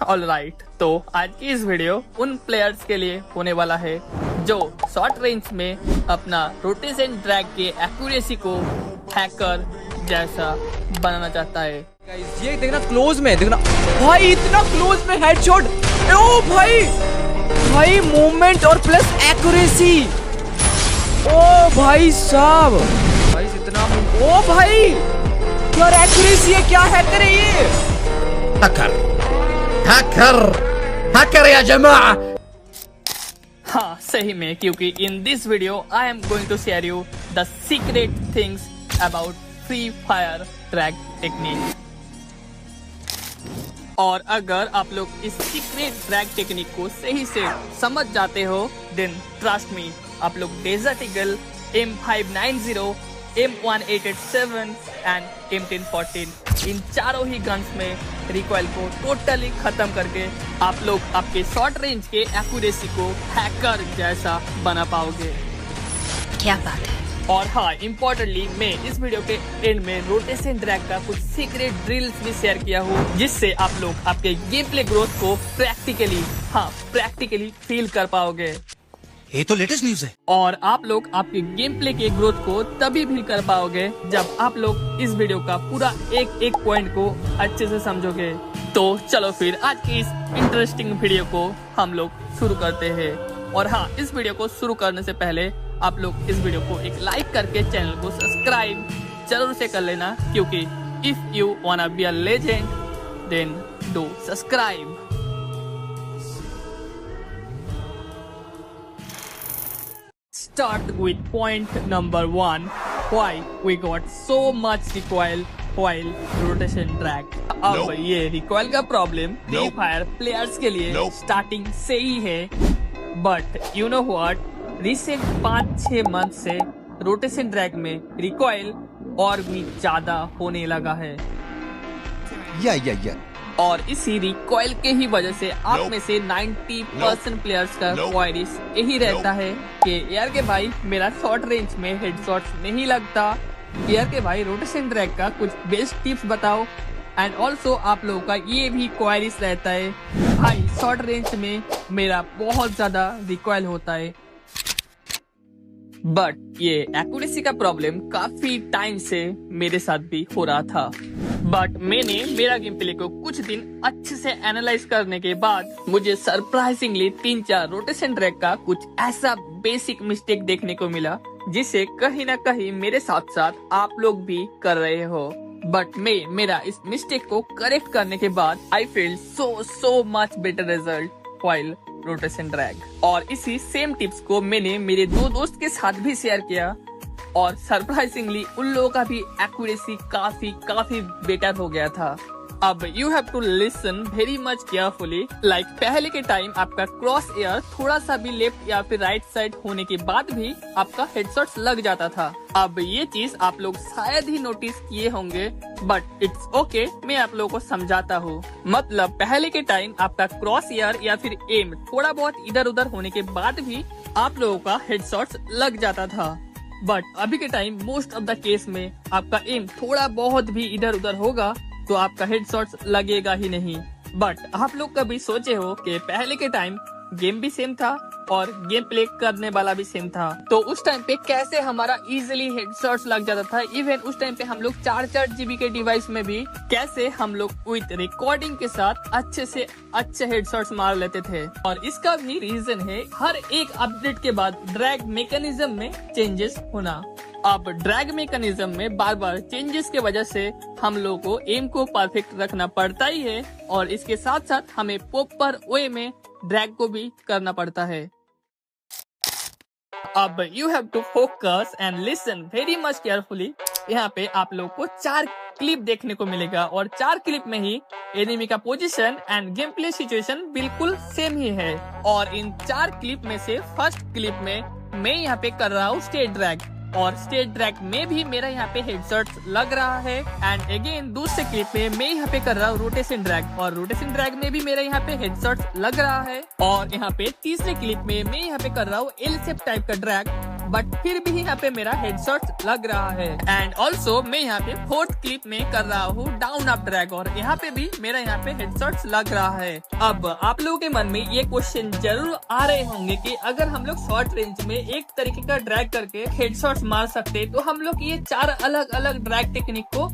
Alright, तो आज की इस वीडियो उन प्लेयर्स के लिए होने वाला है जो शॉर्ट रेंज में अपना रोटेशन ड्रैग के एक्यूरेसी को हैकर जैसा बनाना चाहता है। ये देखना क्लोज में, देखना भाई, इतना क्लोज में हेडशॉट। ओ भाई, भाई मूवमेंट और प्लस एक्यूरेसी। ओ भाई साहब, भाई इतना, ओ भाई यार एक्यूरेसी है, क्या हैकर है ये? हैकर हैकर हैकर या जमाआ। हाँ सही में, क्योंकि in this video I am going to share you the secret things about Free Fire drag technique. और अगर आप लोग इस सीक्रेट ड्रैग टेक्निक को सही से समझ जाते हो, देन ट्रस्ट मी, आप लोग desert eagle, M590, M1887 and M1014 इन चारों ही गन्स में रिकॉइल को टोटली खत्म करके आप लोग आपके शॉर्ट रेंज के एक्यूरेसी को हैकर जैसा बना पाओगे। क्या बात है। और हाँ, इम्पोर्टेंटली मैं इस वीडियो के एंड में रोटेशन ड्रैग का कुछ सीक्रेट ड्रिल्स भी शेयर किया हूँ, जिससे आप लोग आपके गेम प्ले ग्रोथ को प्रैक्टिकली फील कर पाओगे। ये तो लेटेस्ट न्यूज़ है। और आप लोग आपके गेम प्ले के ग्रोथ को तभी फील कर पाओगे जब आप लोग इस वीडियो का पूरा एक पॉइंट को अच्छे से समझोगे। तो चलो फिर आज की इस इंटरेस्टिंग वीडियो को हम लोग शुरू करते हैं। और हाँ, इस वीडियो को शुरू करने से पहले आप लोग इस वीडियो को एक लाइक करके चैनल को सब्सक्राइब जरूर से कर लेना, क्योंकि if you wanna be a legend then do subscribe. Start with point number 1, why we got so much recoil while rotation drag। अब ये रिकॉइल का प्रॉब्लम फ्री फायर प्लेयर्स के लिए स्टार्टिंग से ही है, but you know what, recent 5-6 month से rotation drag में recoil और भी ज्यादा होने लगा है। या और इसी रिकॉइल के ही वजह से आप में से 90% प्लेयर्स का क्वारीज यही रहता है कि यार के भाई मेरा शॉर्ट रेंज में हेडशॉट्स नहीं लगता, यार के भाई रोटेशन ड्रैग का कुछ बेस्ट टिप्स बताओ। एंड ऑल्सो आप लोगों का ये भी क्वारीज रहता है, भाई शॉर्ट रेंज में मेरा बहुत ज्यादा रिकॉइल होता है। बट ये एक्यूरेसी का प्रॉब्लम काफी टाइम से मेरे साथ भी हो रहा था, बट मैंने मेरा गेम प्ले को कुछ दिन अच्छे से एनालाइज करने के बाद मुझे सरप्राइजिंगली 3-4 रोटेशन ड्रैग का कुछ ऐसा बेसिक मिस्टेक देखने को मिला, जिसे कहीं ना कहीं मेरे साथ साथ आप लोग भी कर रहे हो। बट मैं मेरा इस मिस्टेक को करेक्ट करने के बाद I feel so much better result while rotation drag. और इसी सेम टिप्स को मैंने मेरे 2 दोस्त के साथ भी शेयर किया, और सरप्राइजिंगली उन लोगों का भी एक्यूरेसी काफी बेटर हो गया था। अब you have to listen very much carefully. Like पहले के टाइम आपका क्रॉस एयर थोड़ा सा भी लेफ्ट या फिर राइट साइड होने के बाद भी आपका हेडशॉट्स लग जाता था। अब ये चीज आप लोग शायद ही नोटिस किए होंगे, बट इट्स ओके, मैं आप लोगों को समझाता हूँ। मतलब पहले के टाइम आपका क्रॉस एयर या फिर एम थोड़ा बहुत इधर उधर होने के बाद भी आप लोगों का हेडशॉट्स लग जाता था, बट अभी के time most of the case में आपका एम थोड़ा बहुत भी इधर उधर होगा तो आपका हेडशॉट्स लगेगा ही नहीं। बट आप लोग कभी सोचे हो कि पहले के टाइम गेम भी सेम था और गेम प्ले करने वाला भी सेम था, तो उस टाइम पे कैसे हमारा इजीली हेडशॉट्स लग जाता था। इवन उस टाइम पे हम लोग 4 GB के डिवाइस में भी कैसे हम लोग विद रिकॉर्डिंग के साथ अच्छे से अच्छे हेडशॉट्स मार लेते थे। और इसका भी रीजन है हर एक अपडेट के बाद ड्रैग मैकेनिज्म में चेंजेस होना। अब ड्रैग मैकेनिज्म में बार चेंजेस के वजह से हम लोगों को एम को परफेक्ट रखना पड़ता ही है, और इसके साथ साथ हमें प्रॉपर वे में ड्रैग को भी करना पड़ता है। अब you have to focus and listen very much carefully. यहाँ पे आप लोग को 4 क्लिप देखने को मिलेगा, और 4 क्लिप में ही एनिमी का position end game play situation बिल्कुल सेम ही है। और इन 4 क्लिप में से फर्स्ट क्लिप में मैं यहाँ पे कर रहा हूँ स्टेट ड्रैग, और स्टेट ड्रैग में भी मेरा यहाँ पे हेडशॉट्स लग रहा है। एंड अगेन दूसरे क्लिप में मैं यहाँ पे कर रहा हूँ रोटेशन ड्रैग, और रोटेशन ड्रैग में भी मेरा यहाँ पे हेडशॉट्स लग रहा है। और यहाँ पे तीसरे क्लिप में मैं यहाँ पे कर रहा हूँ एल शेप टाइप का ड्रैग, बट फिर भी यहाँ पे मेरा हेडशॉट लग रहा है। एंड ऑल्सो मैं यहाँ पे फोर्थ क्लिप में कर रहा हूँ डाउन अप ड्रैग और यहाँ पे भी मेरा यहाँ पे हेडशॉट लग रहा है। अब आप लोगों के मन में ये क्वेश्चन जरूर आ रहे होंगे कि अगर हम लोग शॉर्ट रेंज में एक तरीके का ड्रैग करके हेडशॉट मार सकते तो हम लोग ये 4 अलग अलग ड्रैग टेक्निक को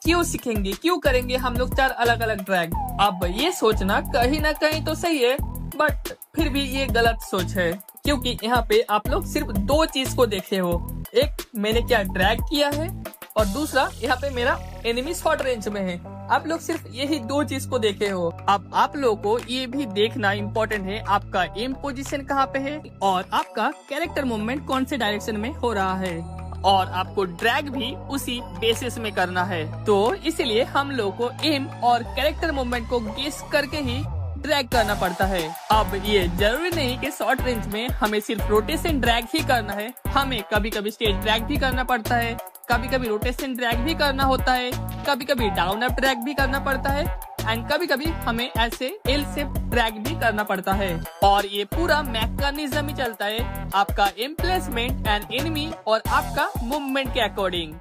क्यों सीखेंगे, क्यों करेंगे हम लोग 4 अलग अलग ड्रैग। अब ये सोचना कहीं ना कहीं तो सही है, बट फिर भी ये गलत सोच है, क्योंकि यहाँ पे आप लोग सिर्फ 2 चीज को देखे हो। एक मैंने क्या ड्रैग किया है और दूसरा यहाँ पे मेरा एनिमी शॉर्ट रेंज में है। आप लोग सिर्फ यही 2 चीज को देखे हो। अब आप लोगों को ये भी देखना इम्पोर्टेंट है आपका एम पोजीशन कहाँ पे है और आपका कैरेक्टर मूवमेंट कौन से डायरेक्शन में हो रहा है, और आपको ड्रैग भी उसी बेसिस में करना है। तो इसीलिए हम लोग को एम और कैरेक्टर मूवमेंट को गेस करके ही ड्रैग करना पड़ता है। अब ये जरूरी नहीं कि शॉर्ट रेंज में हमें सिर्फ रोटेशन ड्रैग ही करना है, हमें कभी कभी स्टेज ड्रैग भी करना पड़ता है, कभी कभी रोटेशन ड्रैग भी करना होता है, कभी कभी डाउन अप ड्रैग भी करना पड़ता है, एंड कभी कभी हमें ऐसे एल से ड्रैग भी करना पड़ता है। और ये पूरा मैकेनिज्म ही चलता है आपका एम्प्लेसमेंट एंड एनिमी और आपका मूवमेंट के अकॉर्डिंग।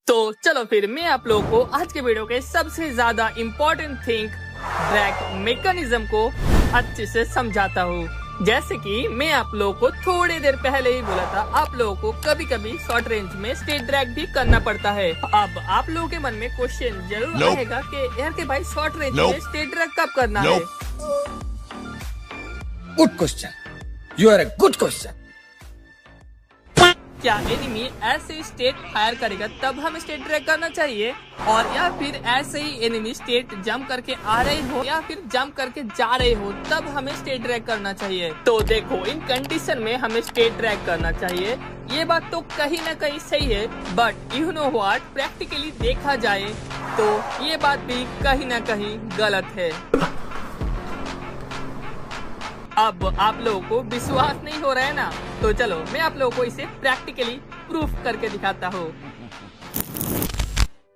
तो चलो फिर मैं आप लोगों को आज के वीडियो के सबसे ज्यादा इम्पोर्टेंट थिंग ड्रैग मैकेनिज्म को अच्छे से समझाता हूँ। जैसे कि मैं आप लोगों को थोड़ी देर पहले ही बोला था, आप लोगों को कभी कभी शॉर्ट रेंज में स्टेज ड्रैग भी करना पड़ता है। अब आप लोगों के मन में क्वेश्चन जरूर आएगा कि यार के भाई शॉर्ट रेंज में स्टेज ड्रैग कब करना है। Good question. You are a good question. क्या एनिमी ऐसे स्टेट फायर करेगा तब हमें स्टेट ड्रैग करना चाहिए, और या फिर ऐसे ही एनिमी स्टेट जंप करके आ रहे हो या फिर जंप करके जा रहे हो तब हमें स्टेट ड्रैग करना चाहिए। तो देखो इन कंडीशन में हमें स्टेट ड्रैग करना चाहिए, ये बात तो कहीं ना कहीं सही है, but you know what, practically देखा जाए तो ये बात भी कहीं ना कहीं गलत है। अब आप लोगों को विश्वास नहीं हो रहा है ना, तो चलो मैं आप लोगों को इसे प्रैक्टिकली प्रूफ करके दिखाता हूँ।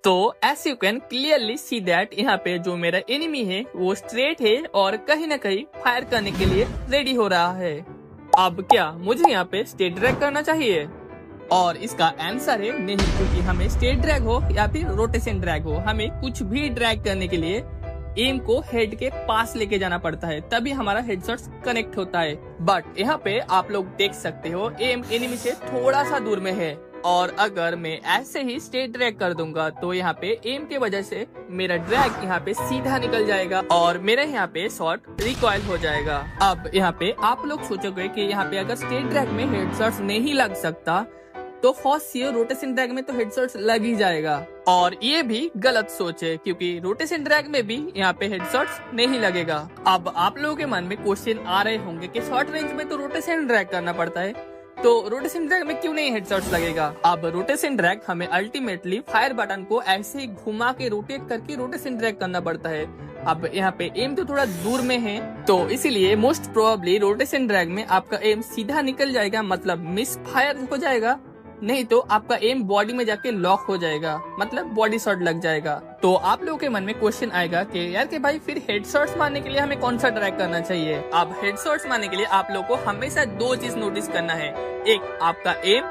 तो as you can clearly see that यहाँ पे जो मेरा एनिमी है वो स्ट्रेट है और कहीं ना कहीं फायर करने के लिए रेडी हो रहा है। अब क्या मुझे यहाँ पे स्टेट ड्रैग करना चाहिए? और इसका आंसर है नहीं, क्योंकि हमें स्टेट ड्रैग हो या फिर रोटेशन ड्रैग हो, हमें कुछ भी ड्रैग करने के लिए एम को हेड के पास लेके जाना पड़ता है, तभी हमारा हेडशॉट कनेक्ट होता है। बट यहाँ पे आप लोग देख सकते हो एम एनिमी से थोड़ा सा दूर में है, और अगर मैं ऐसे ही स्टेट ड्रैग कर दूंगा तो यहाँ पे एम के वजह से मेरा ड्रैग यहाँ पे सीधा निकल जाएगा और मेरा यहाँ पे शॉट रिकॉइल हो जाएगा। अब यहाँ पे आप लोग सोचोगे कि यहाँ पे अगर स्टेट ड्रैग में हेडशॉट नहीं लग सकता तो फर्स्ट रोटेशन ड्रैग में तो हेडशॉट लग ही जाएगा, और ये भी गलत सोच है, क्योंकि रोटेशन ड्रैग में भी यहाँ पे हेडशॉट्स नहीं लगेगा। अब आप लोगों के मन में क्वेश्चन आ रहे होंगे कि शॉर्ट रेंज में तो रोटेशन ड्रैग करना पड़ता है, तो रोटेशन ड्रैग में क्यों नहीं हेडशॉट्स लगेगा? अब रोटेशन ड्रैग हमें अल्टीमेटली फायर बटन को ऐसे ही घुमा के रोटेट करके रोटेशन ड्रैग करना पड़ता है। अब यहाँ पे एम तो थोड़ा दूर में है, तो इसीलिए मोस्ट प्रोबेबली रोटेशन ड्रैग में आपका एम सीधा निकल जाएगा, मतलब मिस फायर हो जाएगा, नहीं तो आपका एम बॉडी में जाके लॉक हो जाएगा, मतलब बॉडी शॉट लग जाएगा। तो आप लोगों के मन में क्वेश्चन आएगा कि यार के भाई फिर हेडशॉट्स मारने के लिए हमें कौन सा ड्रैग करना चाहिए? अब हेडशॉट्स मारने के लिए आप लोगों को हमेशा 2 चीज नोटिस करना है, एक आपका एम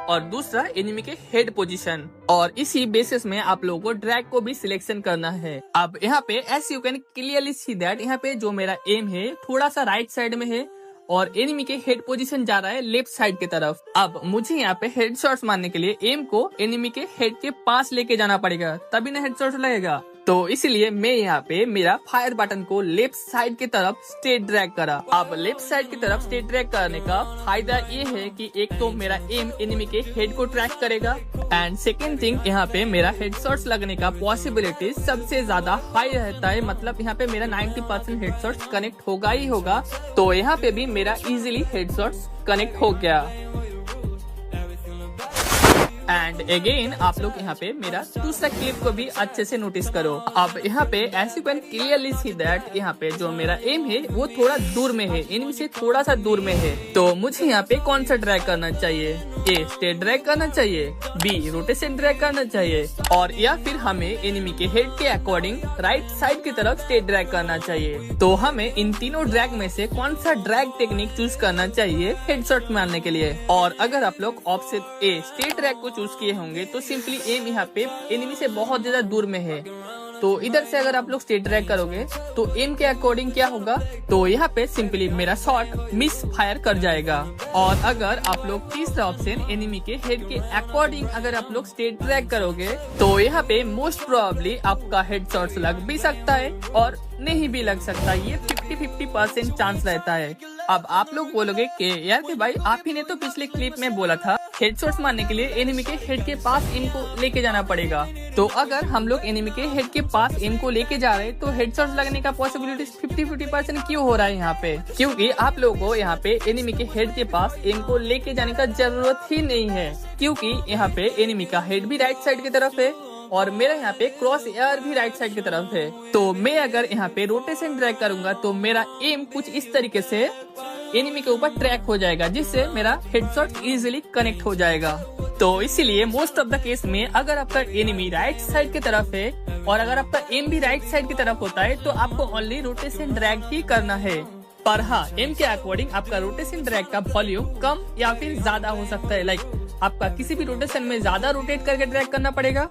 और दूसरा एनिमी के हेड पोजीशन, और इसी बेसिस में आप लोगों को ड्रैग को भी सिलेक्शन करना है। अब यहाँ पे as you can clearly see that यहाँ पे जो मेरा एम है थोड़ा सा राइट साइड में है और एनिमी के हेड पोजीशन जा रहा है लेफ्ट साइड की तरफ। अब मुझे यहाँ पे हेडशॉट्स मारने के लिए एम को एनिमी के हेड के पास लेके जाना पड़ेगा, तभी ना हेडशॉट लगेगा। तो इसीलिए मैं यहाँ पे मेरा फायर बटन को लेफ्ट साइड की तरफ स्ट्रेट ड्रैग करा। अब लेफ्ट साइड की तरफ स्ट्रेट ड्रैग करने का फायदा ये है कि एक तो मेरा एम एनिमी के हेड को ट्रैक करेगा, एंड सेकेंड थिंग यहाँ पे मेरा हेडशॉट्स लगने का पॉसिबिलिटी सबसे ज्यादा हाई रहता है, मतलब यहाँ पे मेरा 90% हेडशॉट्स कनेक्ट होगा ही होगा। तो यहाँ पे भी मेरा इजीली हेडशॉट्स कनेक्ट हो गया। एंड अगेन आप लोग यहाँ पे मेरा दूसरा क्लिप को भी अच्छे से नोटिस करो। अब यहाँ पे ऐसे कैन क्लियरली सी दैट यहाँ पे जो मेरा एम है वो थोड़ा दूर में है, एनिमी से थोड़ा सा दूर में है, तो मुझे यहाँ पे कौन सा ड्रैग करना चाहिए? ए स्टेट ड्रैग करना चाहिए, बी रोटेशन ड्रैग करना चाहिए, और या फिर हमें एनिमी के हेड के अकॉर्डिंग राइट साइड की तरफ स्टेट ड्रैग करना चाहिए। तो हमें इन तीनों ड्रैग में से कौन सा ड्रैग टेक्निक चूज करना चाहिए हेडशॉट मारने के लिए। और अगर आप लोग ऑप्शन ए स्टेट ड्रैग को चूज किए होंगे तो सिंपली एम यहाँ पे एनिमी से बहुत ज्यादा दूर में है, तो इधर से अगर आप लोग स्टेट ड्रैग करोगे तो एम के अकॉर्डिंग क्या होगा, तो यहाँ पे सिंपली मेरा शॉट मिस फायर कर जाएगा। और अगर आप लोग तीसरा ऑप्शन एनिमी के हेड के अकॉर्डिंग अगर आप लोग स्टेट ड्रैग करोगे तो यहाँ पे मोस्ट प्रोबेबली आपका हेड शॉट लग भी सकता है और नहीं भी लग सकता, ये 50-50% चांस रहता है। अब आप लोग बोलोगे कि यार के भाई आप ही ने तो पिछले क्लिप में बोला था हेडशॉट्स मारने के लिए एनिमी के हेड के पास इनको लेके जाना पड़ेगा, तो अगर हम लोग एनिमी के हेड के पास इनको लेके जा रहे हैं तो हेडशॉट्स लगने का पॉसिबिलिटी 50-50% क्यों हो रहा है यहाँ पे, क्योंकि आप लोगों को यहाँ पे एनिमी के हेड के पास इनको लेके जाने का जरूरत ही नहीं है, क्योंकि यहाँ पे एनिमी का हेड भी राइट साइड की तरफ है और मेरा यहाँ पे क्रॉस एयर भी राइट साइड की तरफ है। तो मैं अगर यहाँ पे रोटेशन ड्रैग करूंगा तो मेरा एम कुछ इस तरीके से एनिमी के ऊपर ट्रैक हो जाएगा, जिससे मेरा हेडशॉट इजीली कनेक्ट हो जाएगा। तो इसीलिए मोस्ट ऑफ द केस में अगर आपका एनिमी राइट साइड की तरफ है और अगर आपका एम भी राइट साइड की तरफ होता है तो आपको ओनली रोटेशन ड्रैग ही करना है। पर हाँ, एम के अकॉर्डिंग आपका रोटेशन ड्रैग का वॉल्यूम कम या फिर ज्यादा हो सकता है। लाइक आपका किसी भी रोटेशन में ज्यादा रोटेट करके ड्रैग करना पड़ेगा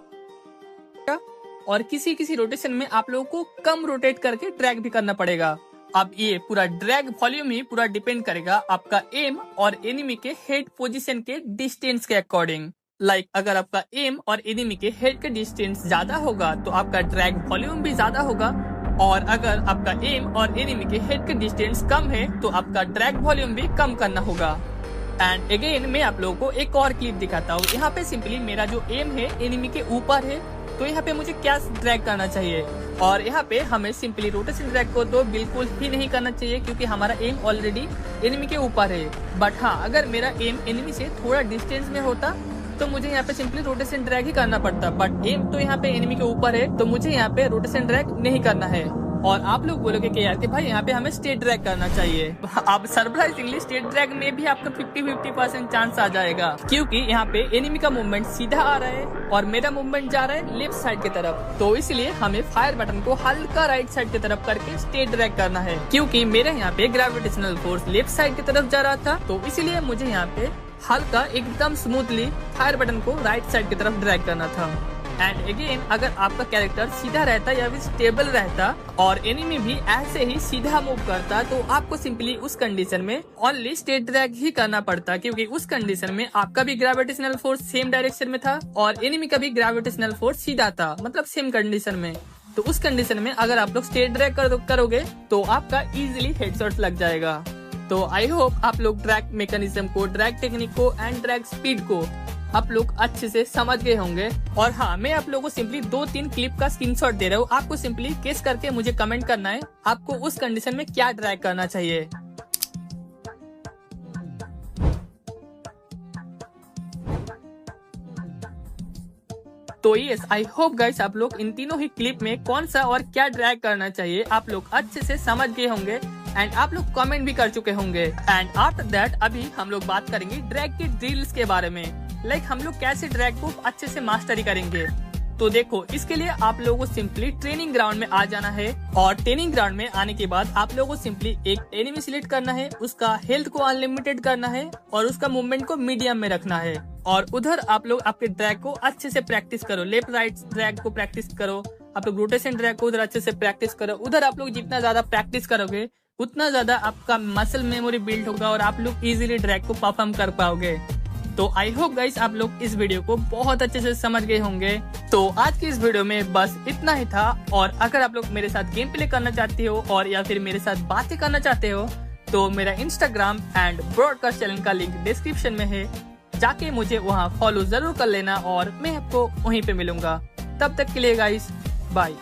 और किसी रोटेशन में आप लोगों को कम रोटेट करके ड्रैग भी करना पड़ेगा। अब ये पूरा ड्रैग वॉल्यूम ही पूरा डिपेंड करेगा आपका एम और एनिमी के हेड पोजीशन के डिस्टेंस के अकॉर्डिंग। लाइक अगर आपका एम और एनिमी के हेड के डिस्टेंस ज्यादा होगा तो आपका ड्रैग वॉल्यूम भी ज्यादा होगा, और अगर आपका एम और एनिमी के हेड के डिस्टेंस कम है तो आपका ड्रैग वॉल्यूम भी कम करना होगा। एंड अगेन मैं आप लोगों को एक और क्लिप दिखाता हूँ। यहाँ पे सिंपली मेरा जो एम है एनिमी के ऊपर है, तो यहाँ पे मुझे क्या ड्रैग करना चाहिए, और यहाँ पे हमें सिंपली रोटेशन ड्रैग को तो बिल्कुल ही नहीं करना चाहिए क्योंकि हमारा एम ऑलरेडी एनिमी के ऊपर है। बट हाँ, अगर मेरा एम एनिमी से थोड़ा डिस्टेंस में होता तो मुझे यहाँ पे सिंपली रोटेशन ड्रैग ही करना पड़ता, बट एम तो यहाँ पे एनिमी के ऊपर है तो मुझे यहाँ पे रोटेशन ड्रैग नहीं करना है। और आप लोग बोलोगे कि यार कि भाई यहाँ पे हमें स्टेट ड्रैग करना चाहिए। अब सरप्राइजिंगली स्टेट ड्रैग में भी आपका 50-50% चांस आ जाएगा, क्योंकि यहाँ पे एनिमी का मूवमेंट सीधा आ रहा है और मेरा मूवमेंट जा रहा है लेफ्ट साइड की तरफ, तो इसलिए हमें फायर बटन को हल्का राइट साइड की तरफ करके स्टेट ड्रैग करना है। क्योंकि मेरे यहाँ पे ग्रेविटेशनल फोर्स लेफ्ट साइड की तरफ जा रहा था, तो इसीलिए मुझे यहाँ पे हल्का एकदम स्मूथली फायर बटन को राइट साइड की तरफ ड्रैग करना था। एंड अगेन अगर आपका कैरेक्टर सीधा रहता या फिर स्टेबल रहता और एनिमी भी ऐसे ही सीधा मूव करता तो आपको सिंपली उस कंडीशन में ओनली स्टेट ड्रैग ही करना पड़ता, क्योंकि उस कंडीशन में आपका भी ग्रेविटेशनल फोर्स सेम डायरेक्शन में था और एनिमी का भी ग्रेविटेशनल फोर्स सीधा था, मतलब सेम कंडीशन में। तो उस कंडीशन में अगर आप लोग स्टेट ड्रैग करोगे तो आपका इजीली हेडशॉट लग जाएगा। तो आई होप आप लोग ड्रैग मैकेनिज्म को, ड्रैग टेक्निक को एंड ड्रैग स्पीड को आप लोग अच्छे से समझ गए होंगे। और हाँ, मैं आप लोगों को सिंपली 2-3 क्लिप का स्क्रीनशॉट दे रहा हूँ, आपको सिंपली गेस करके मुझे कमेंट करना है आपको उस कंडीशन में क्या ड्रैग करना चाहिए। तो यस, आई होप गाइस आप लोग इन तीनों ही क्लिप में कौन सा और क्या ड्रैग करना चाहिए आप लोग अच्छे से समझ गए होंगे एंड आप लोग कमेंट भी कर चुके होंगे। एंड आफ्टर दैट अभी हम लोग बात करेंगे ड्रैग के ड्रिल्स के बारे में। लाइक हम लोग कैसे ड्रैग को अच्छे से मास्टरी करेंगे। तो देखो, इसके लिए आप लोगों को सिंपली ट्रेनिंग ग्राउंड में आ जाना है और ट्रेनिंग ग्राउंड में आने के बाद आप लोगों को सिंपली एक एनिमी सिलेक्ट करना है, उसका हेल्थ को अनलिमिटेड करना है और उसका मूवमेंट को मीडियम में रखना है। और उधर आप लोग आपके ड्रैग को अच्छे से प्रैक्टिस करो, लेफ्ट राइट ड्रैग को प्रैक्टिस करो, आप लोग रोटेशन ड्रैग को उधर अच्छे से प्रैक्टिस करो। उधर आप लोग जितना ज्यादा प्रैक्टिस करोगे उतना ज्यादा आपका मसल मेमोरी बिल्ड होगा और आप लोग इजीली ड्रैग को परफॉर्म कर पाओगे। तो आई होप गाइस आप लोग इस वीडियो को बहुत अच्छे से समझ गए होंगे। तो आज की इस वीडियो में बस इतना ही था, और अगर आप लोग मेरे साथ गेम प्ले करना चाहते हो और या फिर मेरे साथ बातें करना चाहते हो तो मेरा इंस्टाग्राम एंड ब्रॉडकास्ट चैनल का लिंक डिस्क्रिप्शन में है, जाके मुझे वहाँ फॉलो जरूर कर लेना और मैं आपको वहीं पे मिलूंगा। तब तक के लिए गाइस बाय।